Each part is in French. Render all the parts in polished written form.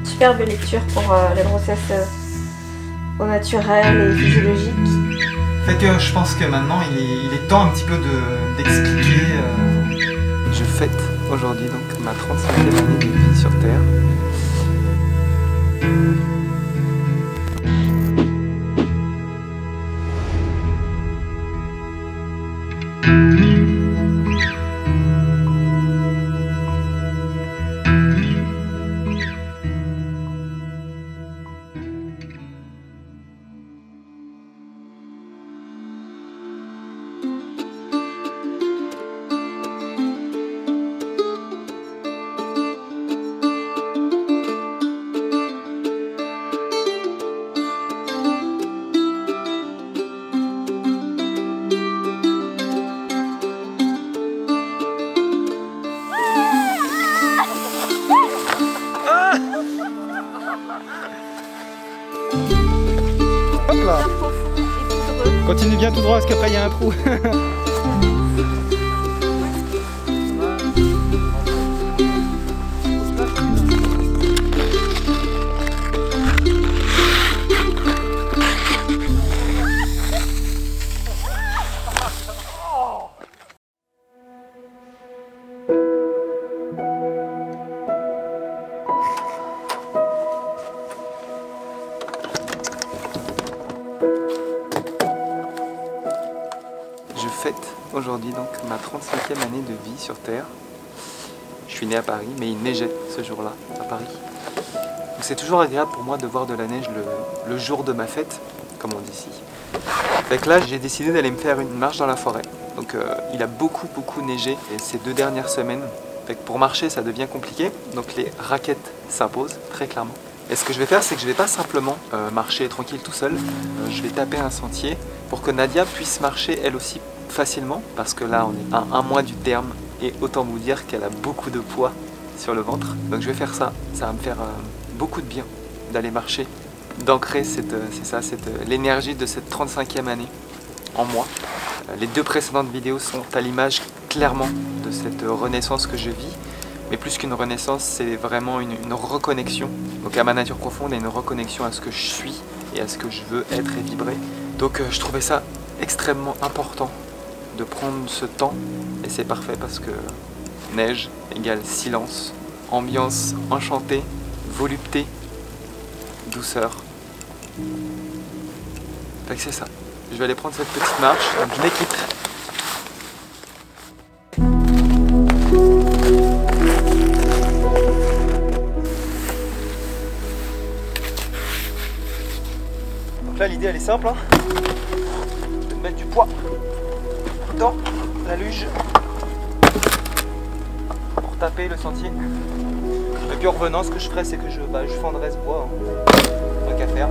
Superbe lecture pour la grossesse au naturel et physiologique. En fait, je pense que maintenant il est temps un petit peu d'expliquer. Je fête aujourd'hui donc ma 35e année de vie sur Terre. Hop là. Continue bien tout droit parce qu'après il y a un trou. Je fête aujourd'hui donc ma 35e année de vie sur Terre. Je suis né à Paris, mais il neigeait ce jour-là à Paris. Donc c'est toujours agréable pour moi de voir de la neige le jour de ma fête, comme on dit ici. Donc là, j'ai décidé d'aller me faire une marche dans la forêt. Donc il a beaucoup neigé ces 2 dernières semaines. Donc, pour marcher, ça devient compliqué. Donc les raquettes s'imposent très clairement. Et ce que je vais faire, c'est que je ne vais pas simplement marcher tranquille tout seul. Je vais taper un sentier pour que Nadia puisse marcher elle aussi facilement. Parce que là, on est à 1 mois du terme. Et autant vous dire qu'elle a beaucoup de poids sur le ventre. Donc je vais faire ça. Ça va me faire beaucoup de bien d'aller marcher. D'ancrer l'énergie de cette 35e année en moi. Les 2 précédentes vidéos sont à l'image clairement de cette renaissance que je vis. Mais plus qu'une renaissance, c'est vraiment une reconnexion. Donc à ma nature profonde et une reconnexion à ce que je suis et à ce que je veux être et vibrer. Donc je trouvais ça extrêmement important de prendre ce temps. Et c'est parfait parce que neige égale silence, ambiance enchantée, volupté, douceur. Fait que c'est ça. Je vais aller prendre cette petite marche, donc je m'équipe. Donc là l'idée elle est simple, hein. Je vais mettre du poids dans la luge pour taper le sentier. Et puis en revenant, ce que je ferai, c'est que je fendrai ce bois, hein. Tant qu'à faire.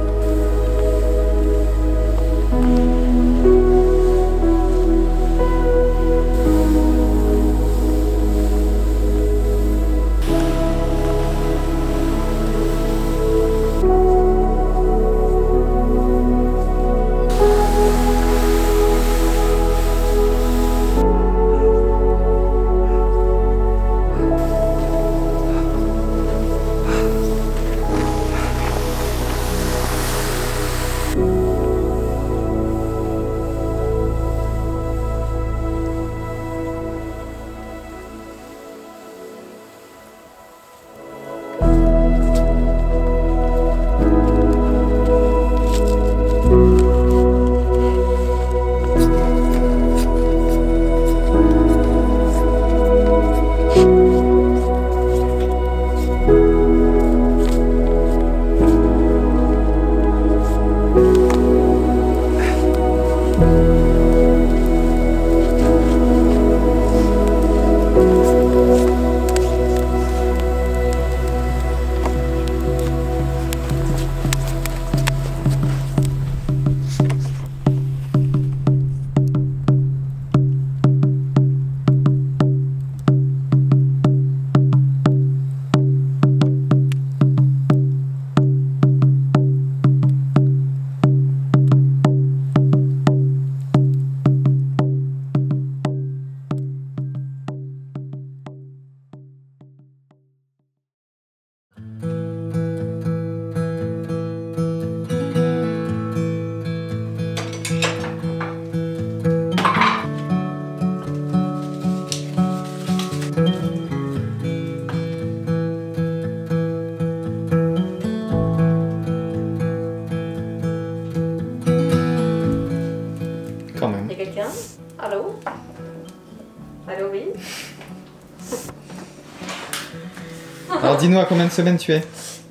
Alors dis-nous à combien de semaines tu es?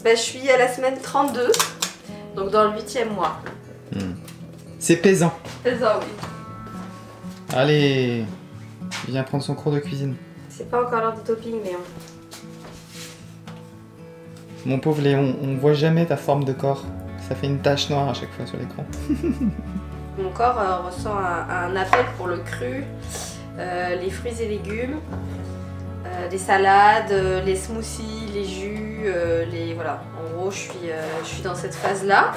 Je suis à la semaine 32, donc dans le 8e mois. C'est pesant. C'est ça, oui. Allez, viens prendre son cours de cuisine. C'est pas encore l'heure du topping, Léon. Mon pauvre Léon, on voit jamais ta forme de corps. Ça fait une tache noire à chaque fois sur l'écran. Mon corps ressent un appel pour le cru, les fruits et légumes, les salades, les smoothies, les jus, voilà. En gros, je suis dans cette phase-là.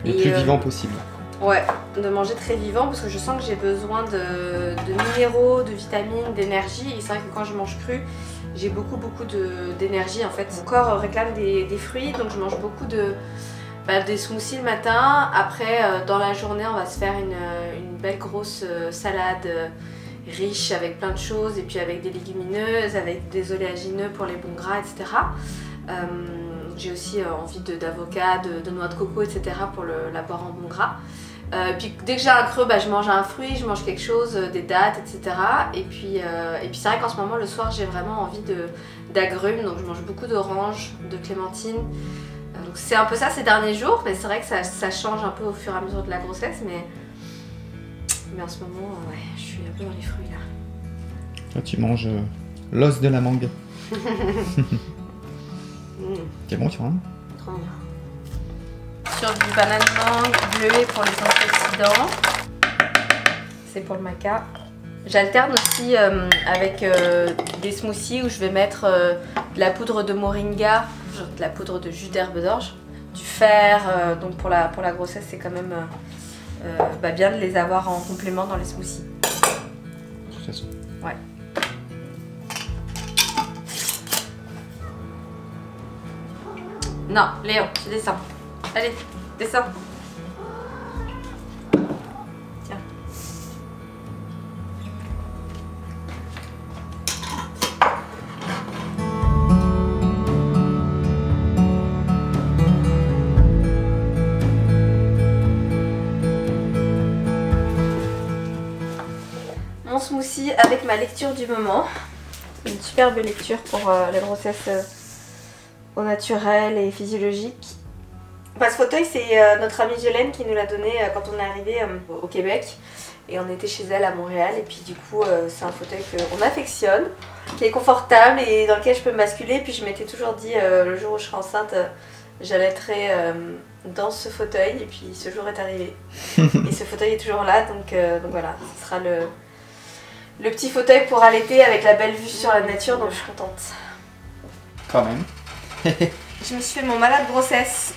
Le plus vivant possible. Ouais, de manger très vivant parce que je sens que j'ai besoin de minéraux, de vitamines, d'énergie. Et c'est vrai que quand je mange cru, j'ai beaucoup d'énergie en fait. Mon corps réclame des fruits, donc je mange beaucoup des smoothies le matin. Après, dans la journée, on va se faire une belle grosse salade riche avec plein de choses et puis avec des légumineuses, avec des oléagineux pour les bons gras, etc. J'ai aussi envie d'avocat, de noix de coco, etc. pour la boire en bon gras. Puis dès que j'ai un creux, je mange un fruit, je mange quelque chose, des dattes, etc. Et puis c'est vrai qu'en ce moment, le soir, j'ai vraiment envie d'agrumes, donc je mange beaucoup d'oranges, de clémentines. Donc c'est un peu ça ces derniers jours, mais c'est vrai que ça change un peu au fur et à mesure de la grossesse, mais en ce moment, ouais, je suis un peu dans les fruits là. Là, tu manges l'os de la mangue. C'est bon, tu vois. Trop bien. Sur du banane mangue bleuet pour les antioxydants. C'est pour le maca. J'alterne aussi avec des smoothies où je vais mettre de la poudre de moringa, de la poudre de jus d'herbe d'orge, du fer. Donc pour la grossesse, c'est quand même bien de les avoir en complément dans les smoothies. De toute façon. Ouais. Non, Léon, tu descends. Allez, descends. Tiens. Mon smoothie avec ma lecture du moment. Une superbe lecture pour la grossesse au naturel et physiologique. Ce fauteuil, c'est notre amie Jolène qui nous l'a donné quand on est arrivé au Québec. Et on était chez elle à Montréal. Et puis du coup, c'est un fauteuil qu'on affectionne, qui est confortable et dans lequel je peux me basculer. Puis je m'étais toujours dit, le jour où je serai enceinte, j'allaiterai dans ce fauteuil. Et puis ce jour est arrivé. Et ce fauteuil est toujours là. Donc voilà, ce sera le petit fauteuil pour allaiter avec la belle vue sur la nature. Donc je suis contente. Quand même. Je me suis fait mon malade grossesse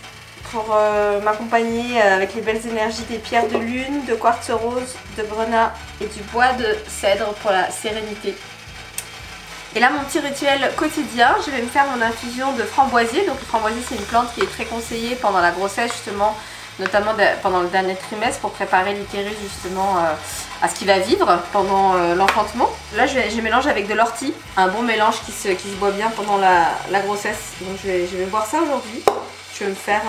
pour m'accompagner avec les belles énergies des pierres de lune, de quartz rose, de grenat et du bois de cèdre pour la sérénité. Et là, mon petit rituel quotidien, je vais me faire mon infusion de framboisier. Donc le framboisier, c'est une plante qui est très conseillée pendant la grossesse, justement, notamment pendant le dernier trimestre, pour préparer l'utérus justement à ce qu'il va vivre pendant l'enfantement. Là, je mélange avec de l'ortie, un bon mélange qui se boit bien pendant la grossesse. Donc je vais boire ça aujourd'hui. Je vais me faire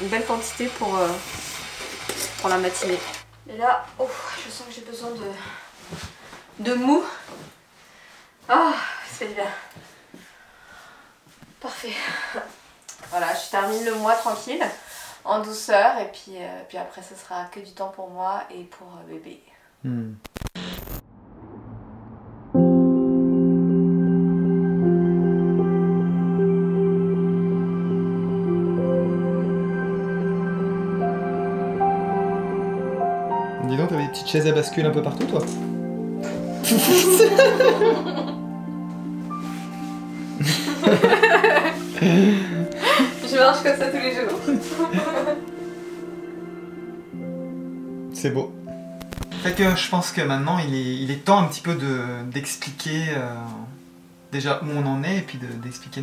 une belle quantité pour la matinée. Et là, oh, je sens que j'ai besoin de mou. Ah, c'est bien. Parfait. Voilà, je termine le mois tranquille, en douceur, et puis après ce sera que du temps pour moi et pour bébé. Dis donc, t'avais des petites chaises à bascule un peu partout, toi. Je marche comme ça tous les jours. C'est beau. Fait que je pense que maintenant il est temps un petit peu d'expliquer déjà où on en est et puis d'expliquer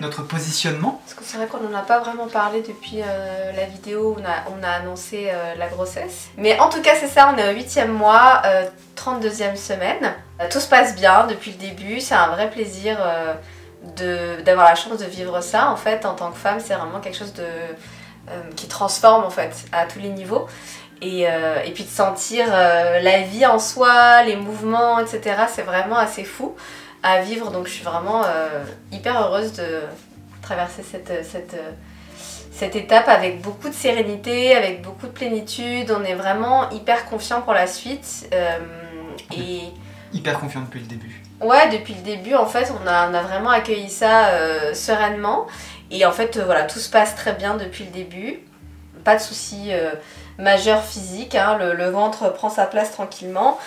notre positionnement. Parce que c'est vrai qu'on n'en a pas vraiment parlé depuis la vidéo où on a annoncé la grossesse. Mais en tout cas c'est ça, on est au 8e mois, 32e semaine. Tout se passe bien depuis le début, c'est un vrai plaisir d'avoir la chance de vivre ça en fait en tant que femme. C'est vraiment quelque chose qui transforme en fait à tous les niveaux. Et puis de sentir la vie en soi, les mouvements, etc. C'est vraiment assez fou à vivre, donc je suis vraiment hyper heureuse traverser cette étape avec beaucoup de sérénité, avec beaucoup de plénitude. On est vraiment hyper confiant pour la suite. Et hyper confiant depuis le début. Ouais, depuis le début, en fait, on a vraiment accueilli ça sereinement. Et en fait, voilà, tout se passe très bien depuis le début. Pas de soucis majeurs physiques, hein. Le ventre prend sa place tranquillement.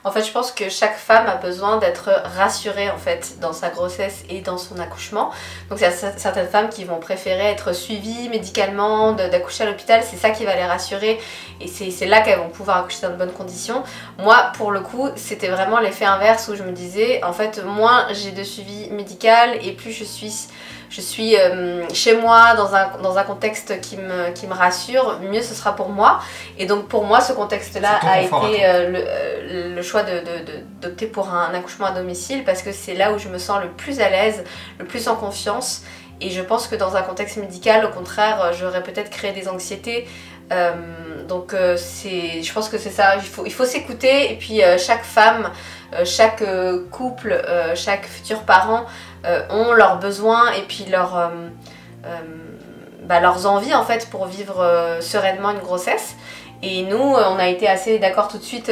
En fait, je pense que chaque femme a besoin d'être rassurée en fait dans sa grossesse et dans son accouchement. Donc il y a certaines femmes qui vont préférer être suivies médicalement, d'accoucher à l'hôpital, c'est ça qui va les rassurer et c'est là qu'elles vont pouvoir accoucher dans de bonnes conditions. Moi, pour le coup, c'était vraiment l'effet inverse où je me disais, en fait, moins j'ai de suivi médical et plus je suis chez moi dans un contexte qui me rassure, mieux ce sera pour moi. Et donc pour moi, ce contexte-là a été le choix d'opter pour un accouchement à domicile parce que c'est là où je me sens le plus à l'aise, le plus en confiance. Et je pense que dans un contexte médical, au contraire, j'aurais peut-être créé des anxiétés. Donc je pense que c'est ça, il faut s'écouter. Et puis chaque femme, chaque couple, chaque futur parent ont leurs besoins et puis leurs envies en fait pour vivre sereinement une grossesse. Et nous, on a été assez d'accord tout de suite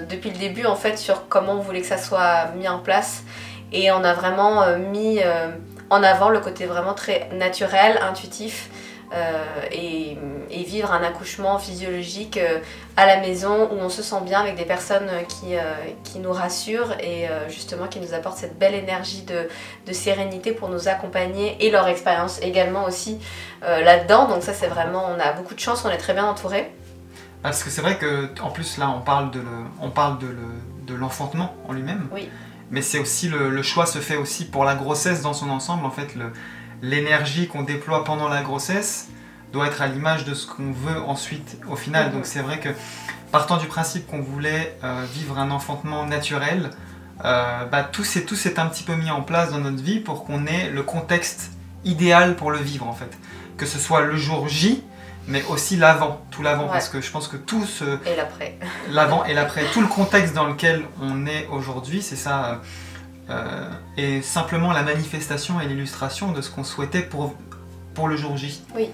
depuis le début en fait sur comment on voulait que ça soit mis en place. Et on a vraiment mis en avant le côté vraiment très naturel, intuitif et vivre un accouchement physiologique à la maison où on se sent bien avec des personnes qui nous rassurent et justement qui nous apportent cette belle énergie de sérénité pour nous accompagner et leur expérience également aussi là-dedans. Donc ça c'est vraiment, on a beaucoup de chance, on est très bien entourés. Parce que c'est vrai qu'en plus là on parle de l'enfantement en lui-même, oui. Mais c'est aussi le choix se fait aussi pour la grossesse dans son ensemble. En fait, l'énergie qu'on déploie pendant la grossesse doit être à l'image de ce qu'on veut ensuite au final. Donc c'est vrai que partant du principe qu'on voulait vivre un enfantement naturel, tout s'est un petit peu mis en place dans notre vie pour qu'on ait le contexte idéal pour le vivre en fait. Que ce soit le jour J, mais aussi l'avant, tout l'avant, parce que je pense que tout ce... Et l'après. L'avant et l'après, tout le contexte dans lequel on est aujourd'hui, c'est ça, est simplement la manifestation et l'illustration de ce qu'on souhaitait pour le jour J. Oui.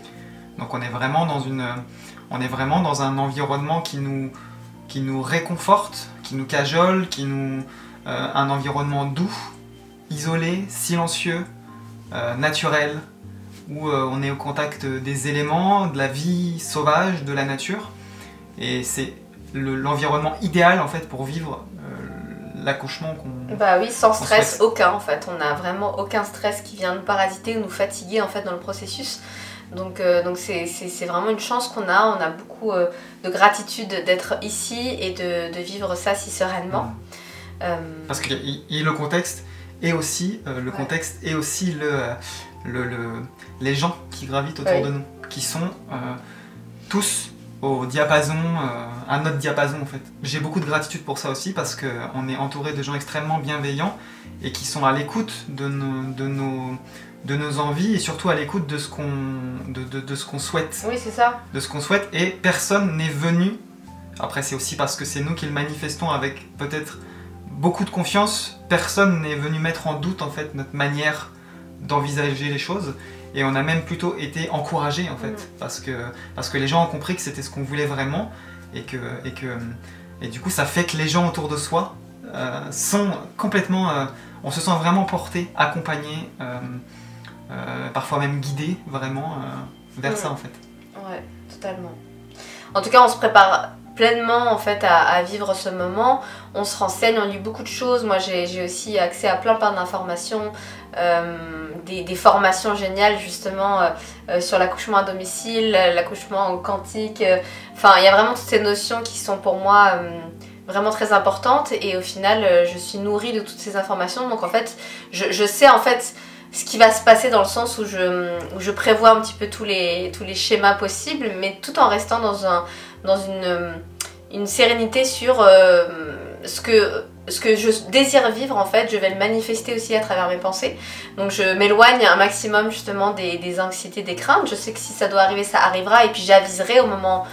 Donc on est vraiment dans un environnement qui nous réconforte, qui nous cajole, un environnement doux, isolé, silencieux, naturel, où on est au contact des éléments, de la vie sauvage, de la nature. Et c'est l'environnement idéal en fait pour vivre l'accouchement qu'on... Bah oui, sans stress aucun en fait. On n'a vraiment aucun stress qui vient nous parasiter ou nous fatiguer en fait dans le processus. Donc c'est vraiment une chance qu'on a. On a beaucoup de gratitude d'être ici et de vivre ça si sereinement. Parce qu'il y a le contexte et aussi le contexte et aussi les gens qui gravitent autour de nous, qui sont tous au diapason, à notre diapason en fait. J'ai beaucoup de gratitude pour ça aussi parce qu'on est entouré de gens extrêmement bienveillants et qui sont à l'écoute de nos envies et surtout à l'écoute de ce qu'on souhaite. Oui, c'est ça. De ce qu'on souhaite et personne n'est venu, après c'est aussi parce que c'est nous qui le manifestons avec peut-être beaucoup de confiance, personne n'est venu mettre en doute en fait notre manière d'envisager les choses et on a même plutôt été encouragés en fait parce que les gens ont compris que c'était ce qu'on voulait vraiment et du coup ça fait que les gens autour de soi sont complètement on se sent vraiment porté, accompagné, parfois même guidé vraiment vers ça en fait. Ouais, totalement. En tout cas on se prépare pleinement en fait à vivre ce moment, on se renseigne, on lit beaucoup de choses. Moi j'ai aussi accès à plein d'informations, des formations géniales justement sur l'accouchement à domicile, l'accouchement quantique, enfin il y a vraiment toutes ces notions qui sont pour moi vraiment très importantes et au final je suis nourrie de toutes ces informations. Donc en fait je sais en fait ce qui va se passer dans le sens où je prévois un petit peu tous les schémas possibles, mais tout en restant dans une sérénité sur ce que ce que je désire vivre en fait, je vais le manifester aussi à travers mes pensées. Donc je m'éloigne un maximum justement des anxiétés, des craintes. Je sais que si ça doit arriver, ça arrivera et puis j'aviserai au moment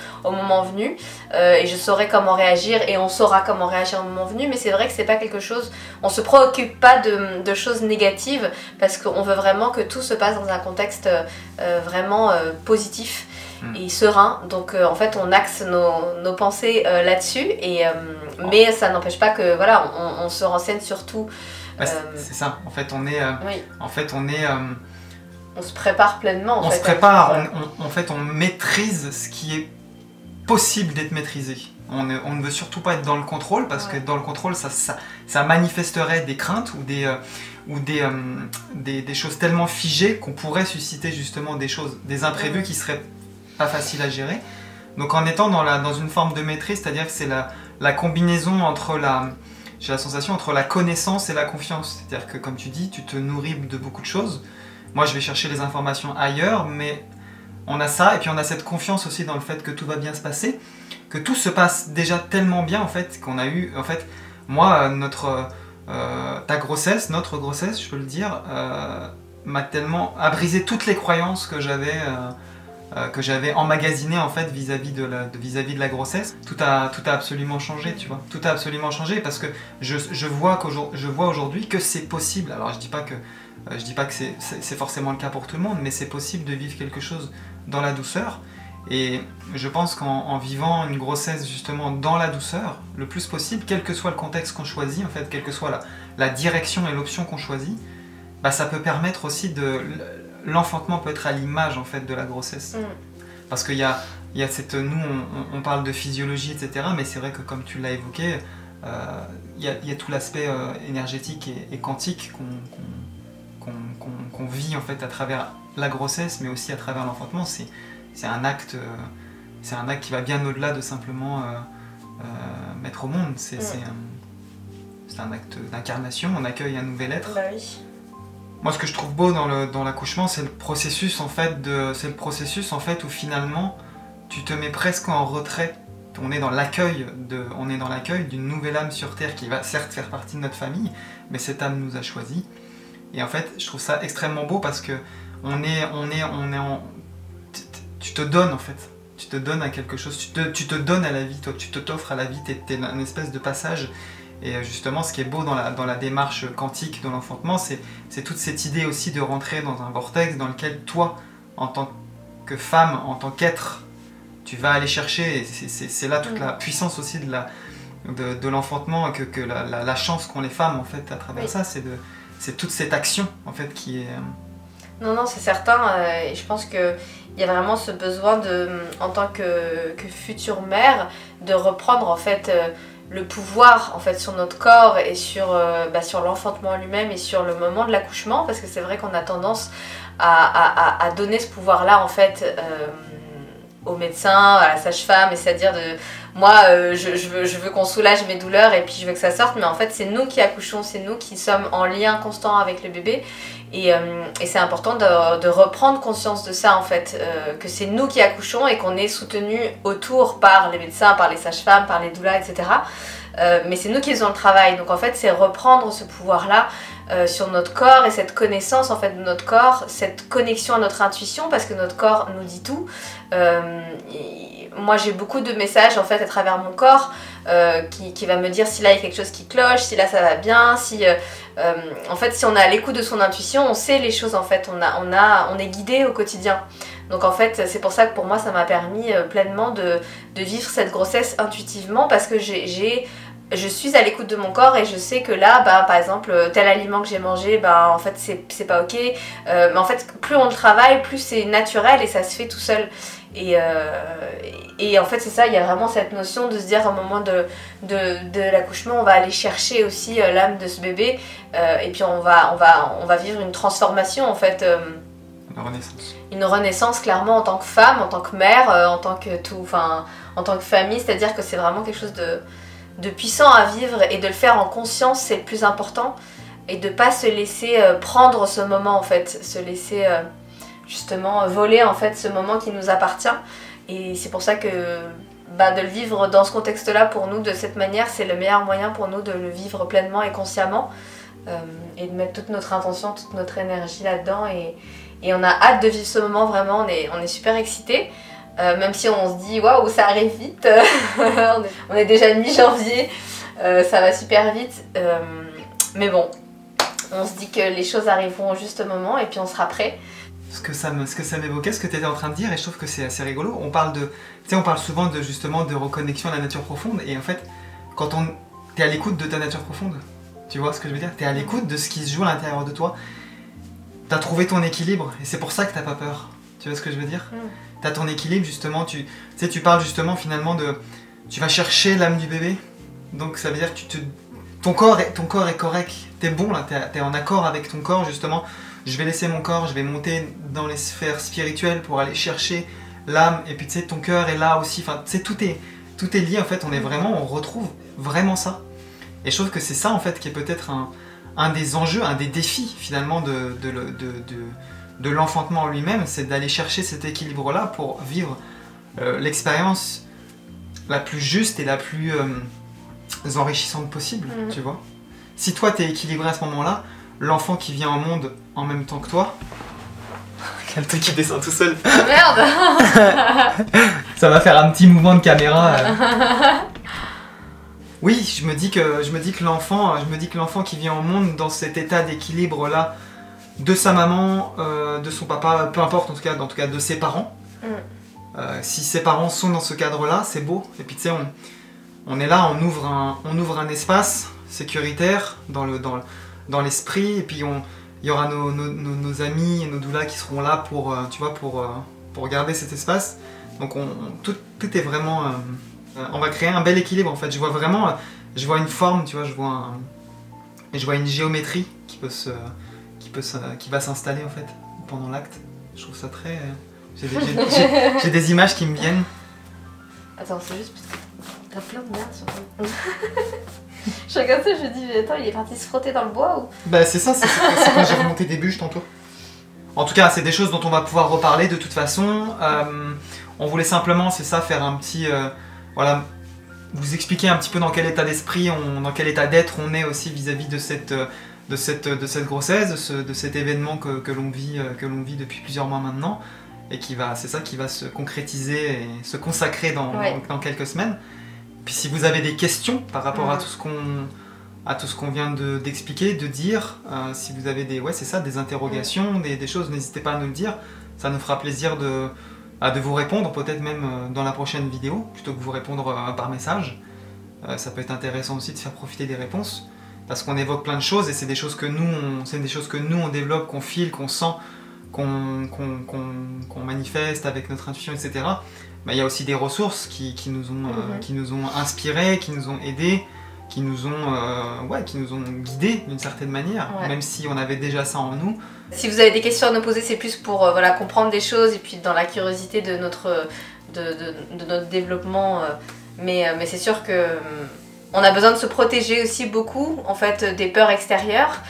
venu et je saurai comment réagir et on saura comment réagir au moment venu. Mais c'est vrai que c'est pas quelque chose, on se préoccupe pas de choses négatives parce qu'on veut vraiment que tout se passe dans un contexte vraiment positif et serein. Donc en fait on axe nos pensées là-dessus mais ça n'empêche pas que voilà on se renseigne surtout. C'est ça, en fait on est on se prépare pleinement on se prépare, en fait on maîtrise ce qui est possible d'être maîtrisé. On ne veut surtout pas être dans le contrôle parce que dans le contrôle ça manifesterait des craintes ou des choses tellement figées qu'on pourrait susciter justement des imprévus qui seraient pas faciles à gérer. Donc en étant dans une forme de maîtrise, c'est-à-dire que c'est la combinaison entre j'ai la sensation entre la connaissance et la confiance. C'est-à-dire que comme tu dis, tu te nourris de beaucoup de choses. Moi je vais chercher les informations ailleurs, mais on a ça et puis on a cette confiance aussi dans le fait que tout va bien se passer, que tout se passe déjà tellement bien en fait qu'on a eu, en fait, moi ta grossesse, notre grossesse, je peux le dire, a brisé toutes les croyances que j'avais emmagasinées en fait vis-à-vis de la grossesse. Tout a absolument changé, tu vois. Tout a absolument changé parce que je vois aujourd'hui que c'est possible. Alors je dis pas que c'est forcément le cas pour tout le monde, mais c'est possible de vivre quelque chose dans la douceur. Et je pense qu'en vivant une grossesse justement dans la douceur, le plus possible, quel que soit le contexte qu'on choisit, en fait, quelle que soit la direction et l'option qu'on choisit, bah, ça peut permettre aussi l'enfantement peut être à l'image en fait de la grossesse. Parce qu'il y a nous on parle de physiologie, etc. Mais c'est vrai que comme tu l'as évoqué, il y a tout l'aspect énergétique et quantique qu'on vit en fait à travers la grossesse, mais aussi à travers l'enfantement. C'est un acte qui va bien au-delà de simplement mettre au monde. C'est un acte d'incarnation, on accueille un nouvel être. Bah oui. Moi, ce que je trouve beau dans l'accouchement, c'est le processus en fait où finalement tu te mets presque en retrait. On est dans l'accueil d'une nouvelle âme sur Terre qui va certes faire partie de notre famille, mais cette âme nous a choisis. Et en fait, je trouve ça extrêmement beau parce que tu te donnes en fait, tu te donnes à quelque chose, tu te donnes à la vie, toi, tu t'offres à la vie, t'es une espèce de passage. Et justement, ce qui est beau dans la démarche quantique de l'enfantement, c'est toute cette idée aussi de rentrer dans un vortex dans lequel toi, en tant que femme, en tant qu'être, tu vas aller chercher, et c'est là toute la puissance aussi de l'enfantement, que la chance qu'ont les femmes en fait à travers ça, c'est toute cette action en fait qui est... Non, c'est certain, et je pense qu'il y a vraiment ce besoin en tant que future mère, de reprendre en fait le pouvoir en fait sur notre corps et sur l'enfantement lui-même et sur le moment de l'accouchement, parce que c'est vrai qu'on a tendance à donner ce pouvoir-là en fait au médecin, à la sage-femme, et c'est-à-dire moi je veux qu'on soulage mes douleurs et puis je veux que ça sorte, mais en fait c'est nous qui accouchons, c'est nous qui sommes en lien constant avec le bébé et c'est important de reprendre conscience de ça en fait, que c'est nous qui accouchons et qu'on est soutenu autour par les médecins, par les sages-femmes, par les doulas, etc. Mais c'est nous qui faisons le travail, donc en fait c'est reprendre ce pouvoir-là sur notre corps et cette connaissance en fait de notre corps, cette connexion à notre intuition, parce que notre corps nous dit tout. Moi j'ai beaucoup de messages en fait à travers mon corps qui va me dire si là il y a quelque chose qui cloche, si là ça va bien, en fait si on est à l'écoute de son intuition, on sait les choses en fait, on est guidé au quotidien. Donc en fait c'est pour ça que pour moi ça m'a permis pleinement de vivre cette grossesse intuitivement, parce que je suis à l'écoute de mon corps et je sais que là, par exemple, tel aliment que j'ai mangé, en fait c'est pas ok. Mais en fait, plus on le travaille, plus c'est naturel et ça se fait tout seul. Et en fait, c'est ça, il y a vraiment cette notion de se dire au moment de l'accouchement, on va aller chercher aussi l'âme de ce bébé et puis on va vivre une transformation en fait. Une renaissance. Une renaissance clairement en tant que femme, en tant que mère, en tant que famille, c'est-à-dire que c'est vraiment quelque chose de puissant à vivre, et de le faire en conscience, c'est le plus important, et de pas se laisser prendre ce moment en fait, se laisser justement voler en fait ce moment qui nous appartient. Et c'est pour ça que de le vivre dans ce contexte-là pour nous, de cette manière, c'est le meilleur moyen pour nous de le vivre pleinement et consciemment et de mettre toute notre intention, toute notre énergie là-dedans et on a hâte de vivre ce moment, vraiment, on est super excités. Même si on se dit waouh, ça arrive vite, on est déjà mi-janvier, ça va super vite, mais bon, on se dit que les choses arriveront au juste moment et puis on sera prêt. Ce que ça m'évoquait, ce que tu étais en train de dire, et je trouve que c'est assez rigolo. On parle souvent justement de reconnexion à la nature profonde, et en fait, quand t'es à l'écoute de ta nature profonde, tu vois ce que je veux dire? T'es à l'écoute de ce qui se joue à l'intérieur de toi. T'as trouvé ton équilibre, et c'est pour ça que t'as pas peur. Tu vois ce que je veux dire? T'as ton équilibre, justement, tu parles justement finalement de... Tu vas chercher l'âme du bébé, donc ça veut dire que ton corps est correct, t'es bon là, t'es en accord avec ton corps, justement. Je vais laisser mon corps, je vais monter dans les sphères spirituelles pour aller chercher l'âme, et puis tu sais, ton cœur est là aussi, enfin, tu sais, tout est lié, en fait, on retrouve vraiment ça. Et je trouve que c'est ça, en fait, qui est peut-être un des enjeux, un des défis, finalement, de l'enfantement lui-même, c'est d'aller chercher cet équilibre-là pour vivre l'expérience la plus juste et la plus enrichissante possible, tu vois. Si toi, t'es équilibré à ce moment-là, l'enfant qui vient au monde en même temps que toi... Quel truc qui descend tout seul. Merde. Ça va faire un petit mouvement de caméra. Oui, je me dis que l'enfant qui vient au monde dans cet état d'équilibre-là, de sa maman, de son papa, peu importe, en tout cas de ses parents. Si ses parents sont dans ce cadre-là, c'est beau. Et puis tu sais, on est là, on ouvre un espace sécuritaire dans l'esprit, et puis il y aura nos amis et nos doulas qui seront là pour garder cet espace. Donc tout est vraiment... on va créer un bel équilibre, en fait. Je vois une forme, tu vois, je vois une géométrie qui va s'installer, en fait, pendant l'acte. Je trouve ça très... J'ai des images qui me viennent. Attends, c'est juste parce que t'as plein de merde sur toi. Je regarde ça, je me dis, attends, il est parti se frotter dans le bois ou... Bah c'est ça, c'est quand j'ai remonté des bûches tantôt. En tout cas, c'est des choses dont on va pouvoir reparler de toute façon. On voulait simplement, c'est ça, faire un petit... voilà, vous expliquer un petit peu dans quel état d'esprit, dans quel état d'être on est aussi vis-à-vis de cette grossesse, de cet événement que l'on vit depuis plusieurs mois maintenant, et qui va se concrétiser et se consacrer dans quelques semaines. Puis si vous avez des questions par rapport à tout ce qu'on vient d'expliquer, de dire, si vous avez des interrogations, des choses, n'hésitez pas à nous le dire. Ça nous fera plaisir de vous répondre, peut-être même dans la prochaine vidéo, plutôt que vous répondre par message. Ça peut être intéressant aussi de faire profiter des réponses, parce qu'on évoque plein de choses, et c'est des choses que nous on développe, qu'on file, qu'on sent, qu'on manifeste avec notre intuition, etc. Mais il y a aussi des ressources qui nous ont inspirés, qui nous ont aidés, qui nous ont guidés d'une certaine manière, même si on avait déjà ça en nous. Si vous avez des questions à nous poser, c'est plus pour comprendre des choses, et puis dans la curiosité de notre développement. Mais c'est sûr que on a besoin de se protéger aussi beaucoup, en fait, des peurs extérieures.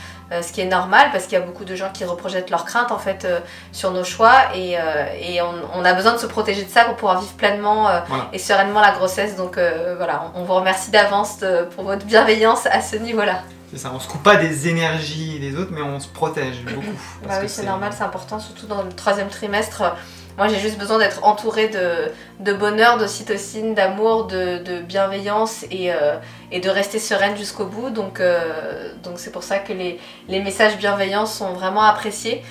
Ce qui est normal, parce qu'il y a beaucoup de gens qui reprojettent leurs craintes, en fait, sur nos choix, et on a besoin de se protéger de ça pour pouvoir vivre pleinement et sereinement la grossesse. Donc voilà, on vous remercie d'avance pour votre bienveillance à ce niveau-là. C'est ça, on se coupe pas des énergies des autres, mais on se protège beaucoup. Bah oui, c'est normal, c'est important, surtout dans le 3e trimestre. Moi, j'ai juste besoin d'être entourée de bonheur, d'ocytocine, d'amour, de bienveillance, et de rester sereine jusqu'au bout. Donc c'est pour ça que les messages bienveillants sont vraiment appréciés.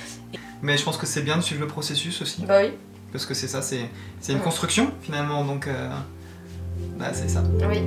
Mais je pense que c'est bien de suivre le processus aussi. Bah oui. Parce que c'est ça, c'est une construction finalement, donc c'est ça. Oui.